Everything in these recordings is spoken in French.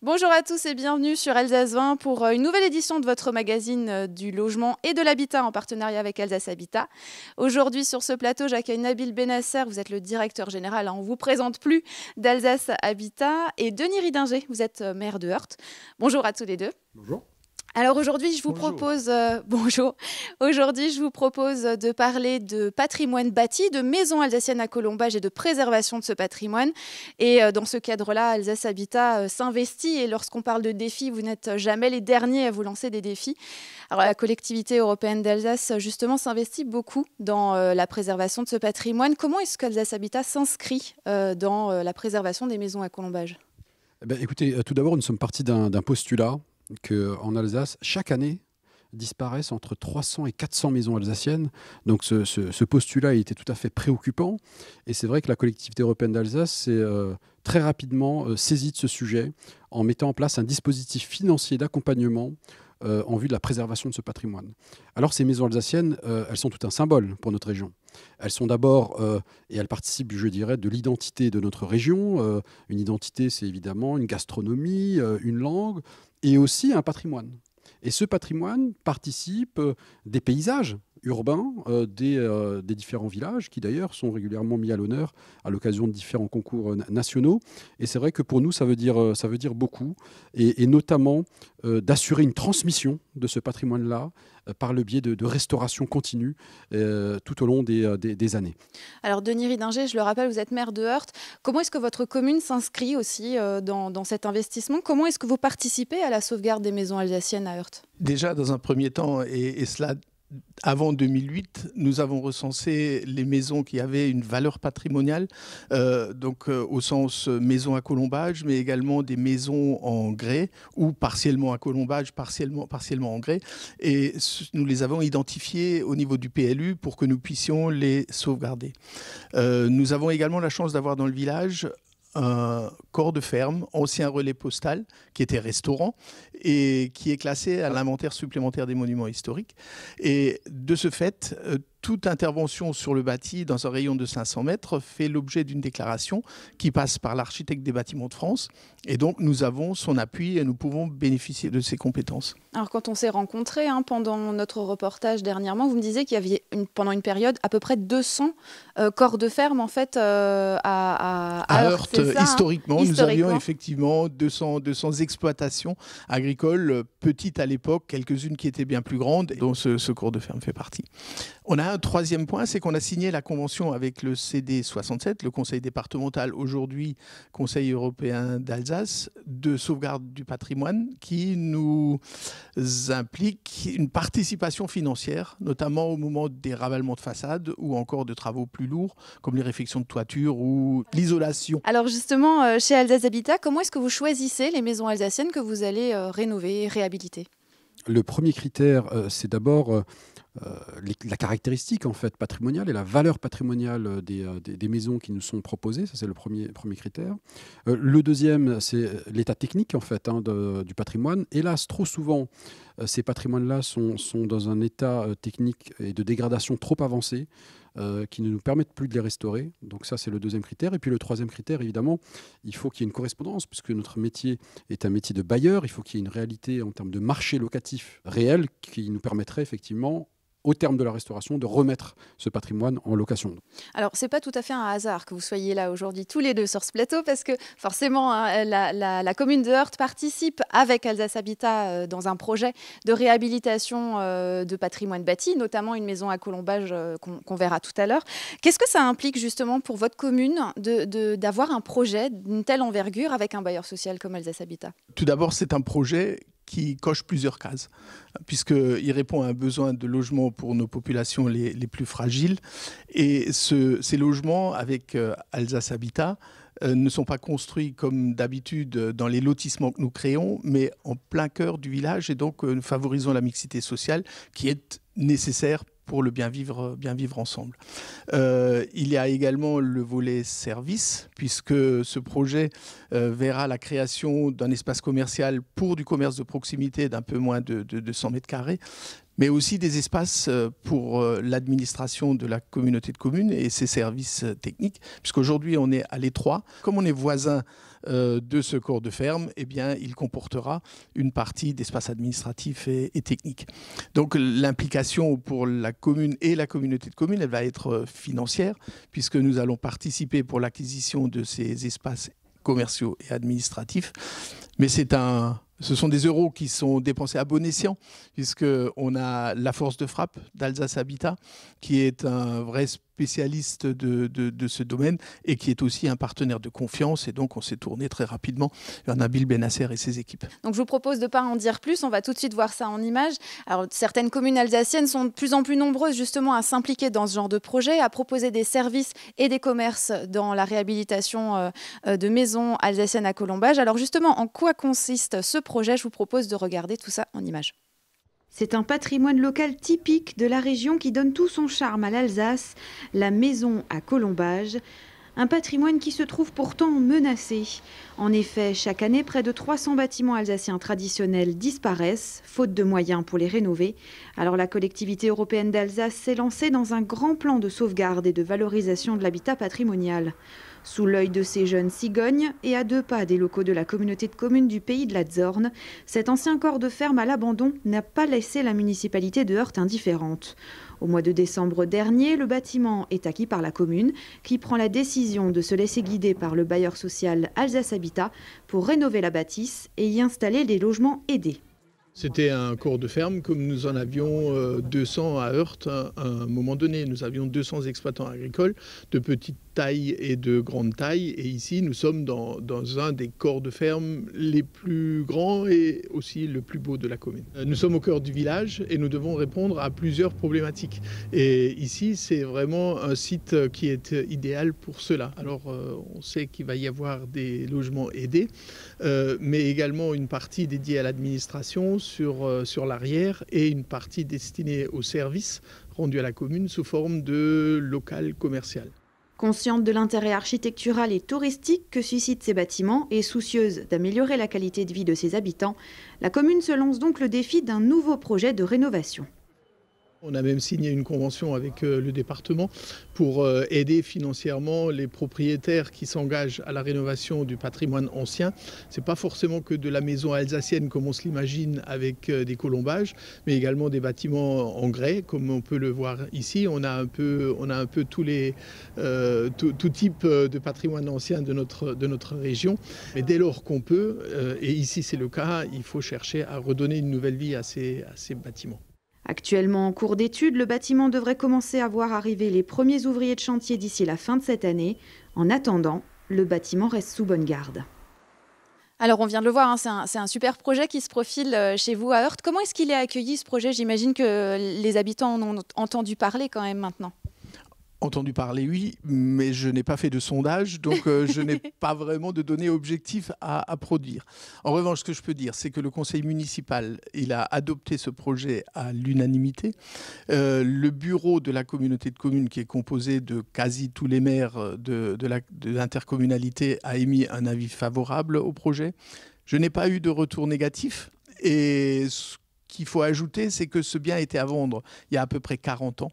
Bonjour à tous et bienvenue sur Alsace 20 pour une nouvelle édition de votre magazine du logement et de l'habitat en partenariat avec Alsace Habitat. Aujourd'hui sur ce plateau, j'accueille Nabil Benasser, vous êtes le directeur général, on ne vous présente plus, d'Alsace Habitat, et Denis Ridinger, vous êtes maire de Heurt. Bonjour à tous les deux. Bonjour. Alors aujourd'hui, je vous propose de parler de patrimoine bâti, de maisons alsaciennes à colombage et de préservation de ce patrimoine. Et dans ce cadre-là, Alsace Habitat s'investit. Et lorsqu'on parle de défis, vous n'êtes jamais les derniers à vous lancer des défis. Alors la collectivité européenne d'Alsace, justement, s'investit beaucoup dans la préservation de ce patrimoine. Comment est-ce qu'Alsace Habitat s'inscrit dans la préservation des maisons à colombage ? Écoutez, tout d'abord, nous sommes partis d'un postulat qu'en Alsace, chaque année, disparaissent entre 300 et 400 maisons alsaciennes. Donc ce postulat était tout à fait préoccupant. Et c'est vrai que la collectivité européenne d'Alsace s'est très rapidement saisie de ce sujet en mettant en place un dispositif financier d'accompagnement en vue de la préservation de ce patrimoine. Alors ces maisons alsaciennes, elles sont tout un symbole pour notre région. Elles sont d'abord, et elles participent, je dirais, de l'identité de notre région. Une identité, c'est évidemment une gastronomie, une langue, et aussi un patrimoine. Et ce patrimoine participe des paysages urbains des différents villages, qui d'ailleurs sont régulièrement mis à l'honneur à l'occasion de différents concours nationaux. Et c'est vrai que pour nous, ça veut dire beaucoup, et notamment d'assurer une transmission de ce patrimoine-là par le biais de restauration continue tout au long des années. Alors Denis Ridinger, je le rappelle, vous êtes maire de Heurt. Comment est-ce que votre commune s'inscrit aussi dans cet investissement ? Comment est-ce que vous participez à la sauvegarde des maisons alsaciennes à Heurt ? Déjà, dans un premier temps, et cela avant 2008, nous avons recensé les maisons qui avaient une valeur patrimoniale, au sens maison à colombage, mais également des maisons en grès ou partiellement à colombage, partiellement en grès. Et nous les avons identifiées au niveau du PLU pour que nous puissions les sauvegarder. Nous avons également la chance d'avoir dans le village un corps de ferme, ancien relais postal, qui était restaurant et qui est classé à l'inventaire supplémentaire des monuments historiques. Et de ce fait, toute intervention sur le bâti dans un rayon de 500 mètres fait l'objet d'une déclaration qui passe par l'architecte des bâtiments de France. Et donc, nous avons son appui et nous pouvons bénéficier de ses compétences. Alors, quand on s'est rencontrés pendant notre reportage dernièrement, vous me disiez qu'il y avait pendant une période à peu près 200 corps de ferme en fait, à Heurt. Historiquement, nous avions effectivement 200 exploitations agricoles, petites à l'époque, quelques-unes qui étaient bien plus grandes, dont ce corps de ferme fait partie. On a un troisième point, c'est qu'on a signé la convention avec le CD67, le conseil départemental, aujourd'hui Conseil européen d'Alsace, de sauvegarde du patrimoine, qui nous implique une participation financière, notamment au moment des ravalements de façades ou encore de travaux plus lourds, comme les réfections de toiture ou l'isolation. Alors justement, chez Alsace Habitat, comment est-ce que vous choisissez les maisons alsaciennes que vous allez rénover et réhabiliter ? Le premier critère, c'est d'abord la caractéristique en fait, patrimoniale et la valeur patrimoniale des maisons qui nous sont proposées. Ça, c'est le premier critère. Le deuxième, c'est l'état technique en fait, du patrimoine. Hélas, trop souvent, ces patrimoines-là sont dans un état technique et de dégradation trop avancé qui ne nous permettent plus de les restaurer. Donc ça, c'est le deuxième critère. Et puis le troisième critère, évidemment, il faut qu'il y ait une correspondance, puisque notre métier est un métier de bailleur. Il faut qu'il y ait une réalité en termes de marché locatif réel qui nous permettrait effectivement, au terme de la restauration, de remettre ce patrimoine en location. Alors, ce n'est pas tout à fait un hasard que vous soyez là aujourd'hui tous les deux sur ce plateau, parce que forcément, la commune de Heurt participe avec Alsace Habitat dans un projet de réhabilitation de patrimoine bâti, notamment une maison à colombage qu'on verra tout à l'heure. Qu'est-ce que ça implique justement pour votre commune d'avoir un projet d'une telle envergure avec un bailleur social comme Alsace Habitat ? Tout d'abord, c'est un projet qui coche plusieurs cases, puisqu'il répond à un besoin de logement pour nos populations les plus fragiles. Et ces logements, avec Alsace Habitat, ne sont pas construits comme d'habitude dans les lotissements que nous créons, mais en plein cœur du village. Et donc, nous favorisons la mixité sociale qui est nécessaire pour le bien vivre ensemble. Il y a également le volet service, puisque ce projet verra la création d'un espace commercial pour du commerce de proximité d'un peu moins de 100 mètres carrés, mais aussi des espaces pour l'administration de la communauté de communes et ses services techniques, puisqu'aujourd'hui on est à l'étroit. Comme on est voisin de ce corps de ferme, eh bien, il comportera une partie d'espace administratif et technique. Donc l'implication pour la commune et la communauté de communes, elle va être financière, puisque nous allons participer pour l'acquisition de ces espaces commerciaux et administratifs. Mais ce sont des euros qui sont dépensés à bon escient, puisqu'on a la force de frappe d'Alsace Habitat, qui est un vrai spécialiste de ce domaine et qui est aussi un partenaire de confiance. Et donc, on s'est tourné très rapidement vers Nabil Benasser et ses équipes. Donc, je vous propose de ne pas en dire plus. On va tout de suite voir ça en images. Alors, certaines communes alsaciennes sont de plus en plus nombreuses justement à s'impliquer dans ce genre de projet, à proposer des services et des commerces dans la réhabilitation de maisons alsaciennes à colombage. Alors, justement, en quoi consiste ce projet? Je vous propose de regarder tout ça en images. C'est un patrimoine local typique de la région qui donne tout son charme à l'Alsace, la maison à colombage. Un patrimoine qui se trouve pourtant menacé. En effet, chaque année, près de 300 bâtiments alsaciens traditionnels disparaissent, faute de moyens pour les rénover. Alors la collectivité européenne d'Alsace s'est lancée dans un grand plan de sauvegarde et de valorisation de l'habitat patrimonial. Sous l'œil de ces jeunes cigognes et à 2 pas des locaux de la communauté de communes du pays de la Zorn, cet ancien corps de ferme à l'abandon n'a pas laissé la municipalité de Heurt indifférente. Au mois de décembre dernier, le bâtiment est acquis par la commune qui prend la décision de se laisser guider par le bailleur social Alsace Habitat pour rénover la bâtisse et y installer des logements aidés. C'était un corps de ferme comme nous en avions 200 à Heurt à un moment donné. Nous avions 200 exploitants agricoles de petite taille et de grande taille. Et ici, nous sommes dans un des corps de ferme les plus grands et aussi le plus beau de la commune. Nous sommes au cœur du village et nous devons répondre à plusieurs problématiques. Et ici, c'est vraiment un site qui est idéal pour cela. Alors, on sait qu'il va y avoir des logements aidés, mais également une partie dédiée à l'administration sur l'arrière et une partie destinée aux services rendus à la commune sous forme de local commercial. Consciente de l'intérêt architectural et touristique que suscitent ces bâtiments et soucieuse d'améliorer la qualité de vie de ses habitants, la commune se lance donc le défi d'un nouveau projet de rénovation. On a même signé une convention avec le département pour aider financièrement les propriétaires qui s'engagent à la rénovation du patrimoine ancien. Ce n'est pas forcément que de la maison alsacienne comme on se l'imagine avec des colombages, mais également des bâtiments en grès comme on peut le voir ici. On a un peu tout type de patrimoine ancien de notre région. Mais dès lors qu'on peut, et ici c'est le cas, il faut chercher à redonner une nouvelle vie à ces bâtiments. Actuellement en cours d'étude, le bâtiment devrait commencer à voir arriver les premiers ouvriers de chantier d'ici la fin de cette année. En attendant, le bâtiment reste sous bonne garde. Alors on vient de le voir, hein, c'est un super projet qui se profile chez vous à Heurt. Comment est-ce qu'il est accueilli ce projet? J'imagine que les habitants en ont entendu parler quand même maintenant. Entendu parler, oui, mais je n'ai pas fait de sondage, donc je n'ai pas vraiment de données objectives à produire. En revanche, ce que je peux dire, c'est que le conseil municipal, il a adopté ce projet à l'unanimité. Le bureau de la communauté de communes, qui est composé de quasi tous les maires de l'intercommunalité, a émis un avis favorable au projet. Je n'ai pas eu de retour négatif et ce qu'il faut ajouter, c'est que ce bien était à vendre il y a à peu près 40 ans.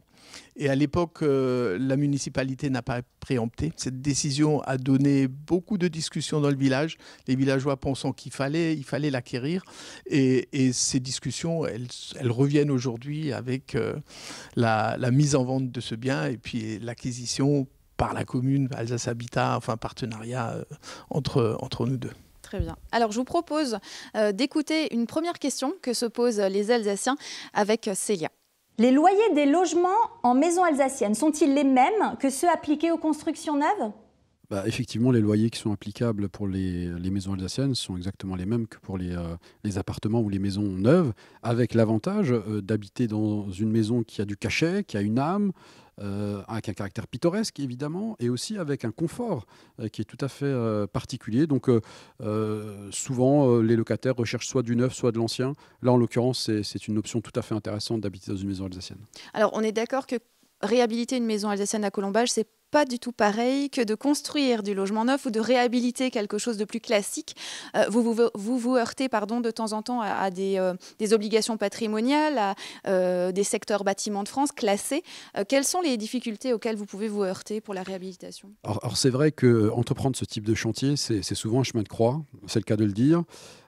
Et à l'époque, la municipalité n'a pas préempté. Cette décision a donné beaucoup de discussions dans le village, les villageois pensant qu'il fallait l'acquérir. Et ces discussions, elles reviennent aujourd'hui avec la mise en vente de ce bien et puis l'acquisition par la commune, Alsace Habitat, enfin partenariat entre nous deux. Très bien. Alors, je vous propose d'écouter une première question que se posent les Alsaciens avec Célia. Les loyers des logements en maison alsacienne sont-ils les mêmes que ceux appliqués aux constructions neuves ? Effectivement, les loyers qui sont applicables pour les maisons alsaciennes sont exactement les mêmes que pour les appartements ou les maisons neuves, avec l'avantage d'habiter dans une maison qui a du cachet, qui a une âme, avec un caractère pittoresque évidemment, et aussi avec un confort qui est tout à fait particulier. Donc souvent les locataires recherchent soit du neuf, soit de l'ancien. Là en l'occurrence c'est une option tout à fait intéressante d'habiter dans une maison alsacienne. Alors on est d'accord que réhabiliter une maison alsacienne à Colombage, c'est pas du tout pareil que de construire du logement neuf ou de réhabiliter quelque chose de plus classique. Vous heurtez de temps en temps à des obligations patrimoniales, à des secteurs bâtiments de France classés. Quelles sont les difficultés auxquelles vous pouvez vous heurter pour la réhabilitation ? Alors c'est vrai qu'entreprendre ce type de chantier, c'est souvent un chemin de croix, c'est le cas de le dire.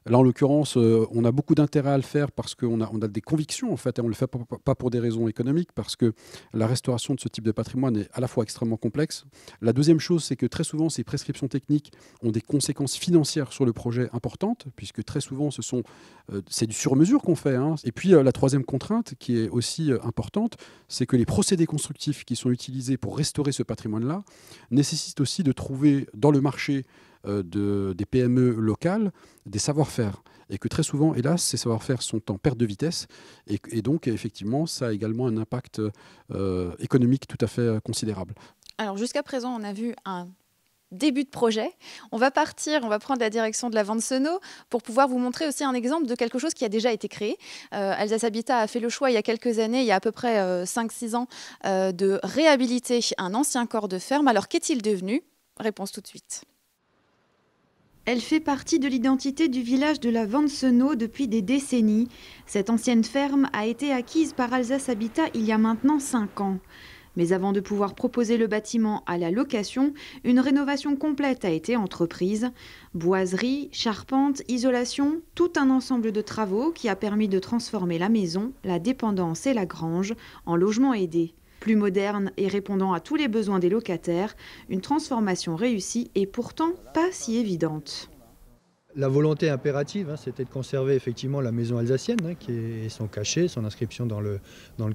Là, en l'occurrence, on a beaucoup d'intérêt à le faire parce qu'on a des convictions, en fait, et on ne le fait pas pour des raisons économiques, parce que la restauration de ce type de patrimoine est à la fois extrêmement complexe. La deuxième chose, c'est que très souvent, ces prescriptions techniques ont des conséquences financières sur le projet importantes, puisque très souvent, c'est du sur-mesure qu'on fait. Et puis, la troisième contrainte, qui est aussi importante, c'est que les procédés constructifs qui sont utilisés pour restaurer ce patrimoine-là nécessitent aussi de trouver dans le marché des PME locales, des savoir-faire. Et que très souvent, hélas, ces savoir-faire sont en perte de vitesse. Et donc, effectivement, ça a également un impact économique tout à fait considérable. Alors, jusqu'à présent, on a vu un début de projet. On va prendre la direction de la Vansenau pour pouvoir vous montrer aussi un exemple de quelque chose qui a déjà été créé. Alsace Habitat a fait le choix il y a quelques années, il y a à peu près 5-6 ans, de réhabiliter un ancien corps de ferme. Alors, qu'est-il devenu ? Réponse tout de suite. Elle fait partie de l'identité du village de la Vansenau depuis des décennies. Cette ancienne ferme a été acquise par Alsace Habitat il y a maintenant 5 ans. Mais avant de pouvoir proposer le bâtiment à la location, une rénovation complète a été entreprise. Boiserie, charpente, isolation, tout un ensemble de travaux qui a permis de transformer la maison, la dépendance et la grange en logement aidé. Plus moderne et répondant à tous les besoins des locataires, une transformation réussie et pourtant pas si évidente. La volonté impérative, c'était de conserver effectivement la maison alsacienne, qui est son cachet, son inscription dans le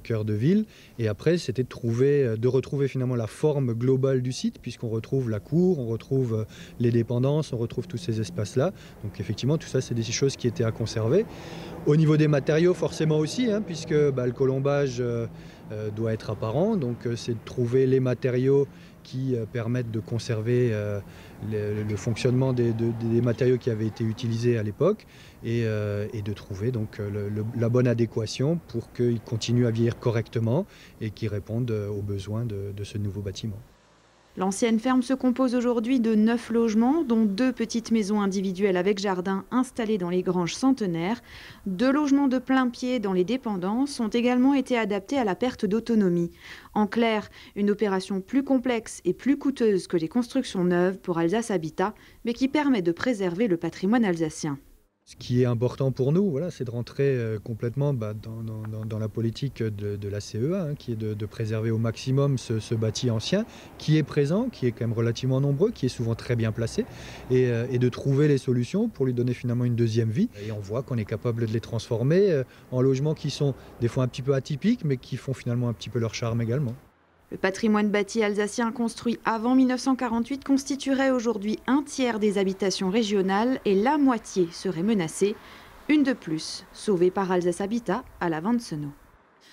cœur de ville. Et après, c'était de retrouver finalement la forme globale du site, puisqu'on retrouve la cour, on retrouve les dépendances, on retrouve tous ces espaces-là. Donc effectivement, tout ça, c'est des choses qui étaient à conserver. Au niveau des matériaux, forcément aussi, puisque le colombage doit être apparent. Donc c'est de trouver les matériaux qui permettent de conserver le fonctionnement des matériaux qui avaient été utilisés à l'époque et de trouver donc la bonne adéquation pour qu'ils continuent à vieillir correctement et qu'ils répondent aux besoins de ce nouveau bâtiment. L'ancienne ferme se compose aujourd'hui de 9 logements, dont 2 petites maisons individuelles avec jardin installées dans les granges centenaires. 2 logements de plein pied dans les dépendances ont également été adaptés à la perte d'autonomie. En clair, une opération plus complexe et plus coûteuse que les constructions neuves pour Alsace Habitat, mais qui permet de préserver le patrimoine alsacien. Ce qui est important pour nous, c'est de rentrer complètement dans la politique de la CEA, qui est de préserver au maximum ce bâti ancien, qui est présent, qui est quand même relativement nombreux, qui est souvent très bien placé, et de trouver les solutions pour lui donner finalement une deuxième vie. Et on voit qu'on est capable de les transformer en logements qui sont des fois un petit peu atypiques, mais qui font finalement un petit peu leur charme également. Le patrimoine bâti alsacien construit avant 1948 constituerait aujourd'hui un tiers des habitations régionales et la moitié serait menacée. Une de plus, sauvée par Alsace Habitat à la Vansenau.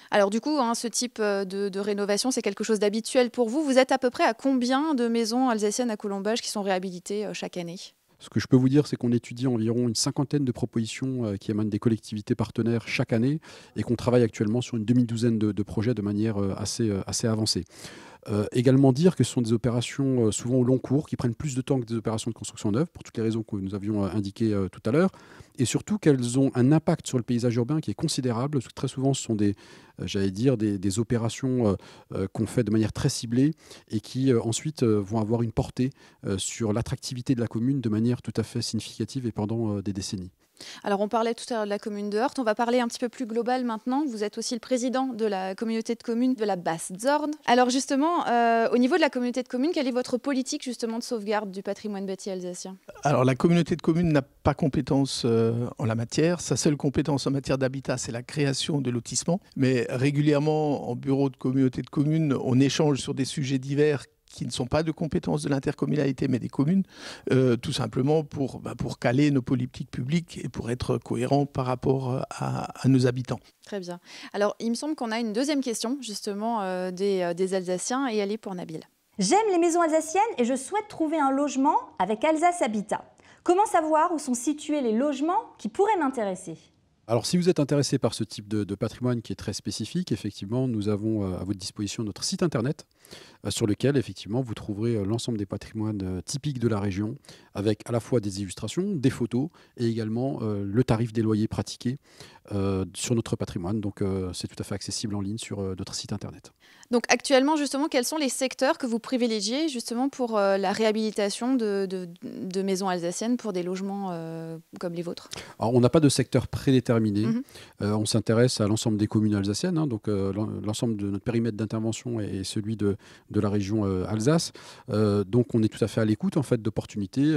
Alors du coup, ce type de rénovation, c'est quelque chose d'habituel pour vous. Vous êtes à peu près à combien de maisons alsaciennes à Colombage qui sont réhabilitées chaque année ? Ce que je peux vous dire, c'est qu'on étudie environ une 50aine de propositions qui émanent des collectivités partenaires chaque année et qu'on travaille actuellement sur une demi-douzaine de projets de manière assez avancée. Également dire que ce sont des opérations souvent au long cours qui prennent plus de temps que des opérations de construction neuve pour toutes les raisons que nous avions indiquées tout à l'heure, et surtout qu'elles ont un impact sur le paysage urbain qui est considérable, parce que très souvent ce sont des opérations qu'on fait de manière très ciblée et qui ensuite vont avoir une portée sur l'attractivité de la commune de manière tout à fait significative et pendant des décennies. Alors on parlait tout à l'heure de la commune de Heurt, on va parler un petit peu plus global maintenant. Vous êtes aussi le président de la communauté de communes de la Basse-Zorn. Alors justement, au niveau de la communauté de communes, quelle est votre politique justement de sauvegarde du patrimoine bâti alsacien ? Alors la communauté de communes n'a pas compétence en la matière. Sa seule compétence en matière d'habitat, c'est la création de lotissements. Mais régulièrement, en bureau de communauté de communes, on échange sur des sujets divers qui ne sont pas de compétence de l'intercommunalité mais des communes, tout simplement pour caler nos politiques publiques et pour être cohérents par rapport à nos habitants. Très bien. Alors, il me semble qu'on a une deuxième question, justement, des Alsaciens, et elle est pour Nabil. J'aime les maisons alsaciennes et je souhaite trouver un logement avec Alsace Habitat. Comment savoir où sont situés les logements qui pourraient m'intéresser ? Alors, si vous êtes intéressé par ce type de patrimoine qui est très spécifique, effectivement, nous avons à votre disposition notre site internet sur lequel, effectivement, vous trouverez l'ensemble des patrimoines typiques de la région, avec à la fois des illustrations, des photos et également le tarif des loyers pratiqués sur notre patrimoine. Donc, c'est tout à fait accessible en ligne sur notre site internet. Donc actuellement, justement, quels sont les secteurs que vous privilégiez justement pour la réhabilitation de maisons alsaciennes pour des logements comme les vôtres? Alors, on n'a pas de secteur prédéterminé. On s'intéresse à l'ensemble des communes alsaciennes. Hein, donc, l'ensemble de notre périmètre d'intervention est celui de la région Alsace. Donc, on est tout à fait à l'écoute en fait, d'opportunités,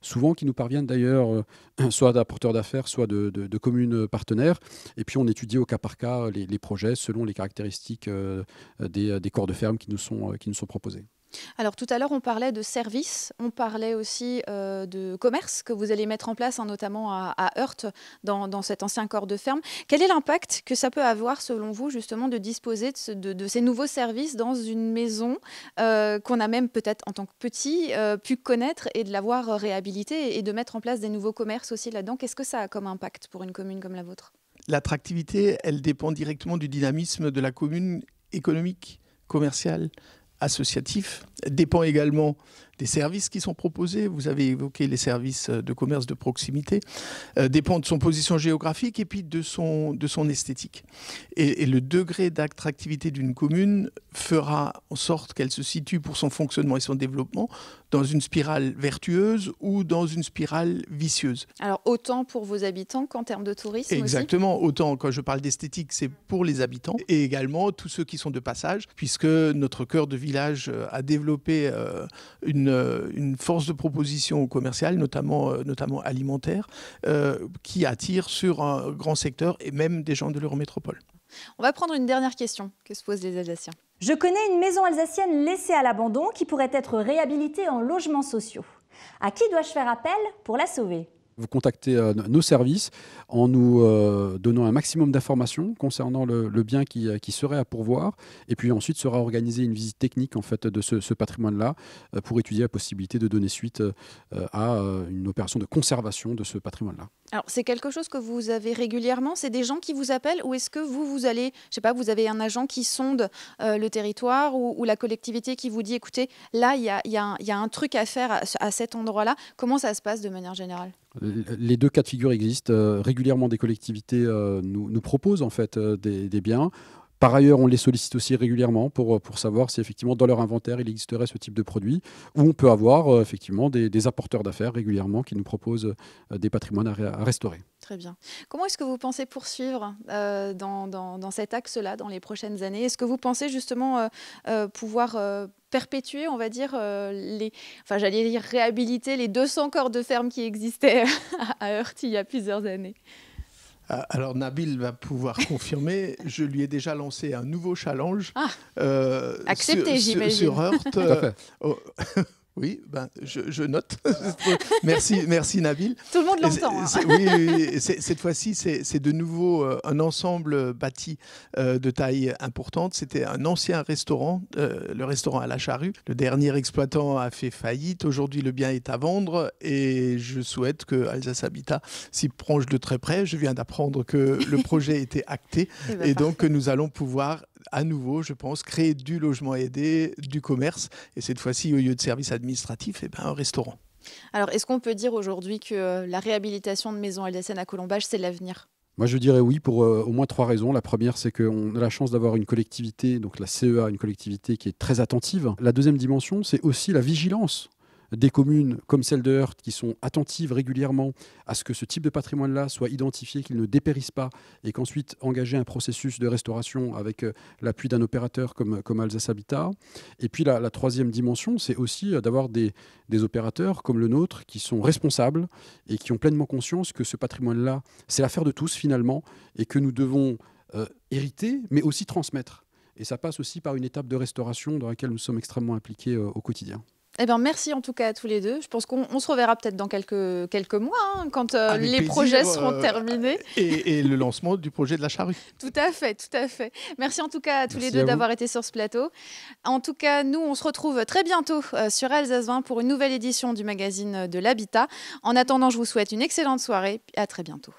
souvent qui nous parviennent d'ailleurs soit d'apporteurs d'affaires, soit de communes partenaires. Et puis, on étudie au cas par cas les projets selon les caractéristiques des corps de ferme qui nous sont proposés. Alors tout à l'heure, on parlait de services, on parlait aussi de commerce que vous allez mettre en place, hein, notamment à Heurt, dans cet ancien corps de ferme. Quel est l'impact que ça peut avoir, selon vous, justement, de disposer de ces nouveaux services dans une maison qu'on a même peut-être, en tant que petit, pu connaître et de l'avoir réhabilitée et de mettre en place des nouveaux commerces aussi là-dedans? Qu'est-ce que ça a comme impact pour une commune comme la vôtre? L'attractivité, elle dépend directement du dynamisme de la commune économique, commerciale, associatif, dépend également des services qui sont proposés. Vous avez évoqué les services de commerce de proximité, dépend de son position géographique et puis de son esthétique. Et le degré d'attractivité d'une commune fera en sorte qu'elle se situe pour son fonctionnement et son développement dans une spirale vertueuse ou dans une spirale vicieuse. Alors autant pour vos habitants qu'en termes de tourisme aussi. Exactement, autant quand je parle d'esthétique, c'est pour les habitants et également tous ceux qui sont de passage, puisque notre cœur de village a développé une force de proposition commerciale, notamment alimentaire, qui attire sur un grand secteur et même des gens de l'Eurométropole. On va prendre une dernière question que se posent les Alsaciens. Je connais une maison alsacienne laissée à l'abandon qui pourrait être réhabilitée en logements sociaux. À qui dois-je faire appel pour la sauver ? Vous contactez nos services en nous donnant un maximum d'informations concernant le bien qui serait à pourvoir. Et puis ensuite sera organisée une visite technique en fait, de ce patrimoine-là pour étudier la possibilité de donner suite à une opération de conservation de ce patrimoine-là. Alors, c'est quelque chose que vous avez régulièrement? C'est des gens qui vous appellent ou est-ce que vous allez, je sais pas, vous avez un agent qui sonde le territoire ou la collectivité qui vous dit, écoutez, là, il y a un truc à faire à cet endroit-là. Comment ça se passe de manière générale? Les deux cas de figure existent. Régulièrement, des collectivités nous proposent en fait, des biens. Par ailleurs, on les sollicite aussi régulièrement pour savoir si effectivement dans leur inventaire il existerait ce type de produit, ou on peut avoir effectivement des apporteurs d'affaires régulièrement qui nous proposent des patrimoines à restaurer. Très bien. Comment est-ce que vous pensez poursuivre dans cet axe-là dans les prochaines années? Est-ce que vous pensez justement pouvoir perpétuer, on va dire, j'allais dire réhabiliter les 200 corps de ferme qui existaient à Heurt il y a plusieurs années? Alors Nabil va pouvoir confirmer, je lui ai déjà lancé un nouveau challenge accepté, j'imagine. Sur Heurt. Oui, je note. Merci Nabil. Tout le monde l'entend. Oui, cette fois-ci, c'est de nouveau un ensemble bâti de taille importante. C'était un ancien restaurant, le restaurant à la Charrue. Le dernier exploitant a fait faillite. Aujourd'hui, le bien est à vendre et je souhaite que Alsace Habitat s'y penche de très près. Je viens d'apprendre que le projet était acté et donc que nous allons pouvoir à nouveau, je pense, créer du logement aidé, du commerce, et cette fois-ci, au lieu de services administratifs, un restaurant. Alors, est-ce qu'on peut dire aujourd'hui que la réhabilitation de maisons alsaciennes à Colombages, c'est l'avenir ? Moi, je dirais oui pour au moins 3 raisons. La première, c'est qu'on a la chance d'avoir une collectivité, donc la CEA, une collectivité qui est très attentive. La deuxième dimension, c'est aussi la vigilance des communes comme celle de Heurt qui sont attentives régulièrement à ce que ce type de patrimoine-là soit identifié, qu'il ne dépérisse pas et qu'ensuite engager un processus de restauration avec l'appui d'un opérateur comme Alsace Habitat. Et puis la troisième dimension, c'est aussi d'avoir des opérateurs comme le nôtre qui sont responsables et qui ont pleinement conscience que ce patrimoine-là, c'est l'affaire de tous finalement et que nous devons hériter mais aussi transmettre. Et ça passe aussi par une étape de restauration dans laquelle nous sommes extrêmement impliqués au quotidien. Eh bien, merci en tout cas à tous les deux. Je pense qu'on se reverra peut-être dans quelques mois, hein, quand les projets seront terminés. Et le lancement du projet de la Charrue. Tout à fait, tout à fait. Merci en tout cas à tous les deux d'avoir été sur ce plateau. En tout cas, nous, on se retrouve très bientôt sur Alsace 20 pour une nouvelle édition du magazine de l'Habitat. En attendant, je vous souhaite une excellente soirée et à très bientôt.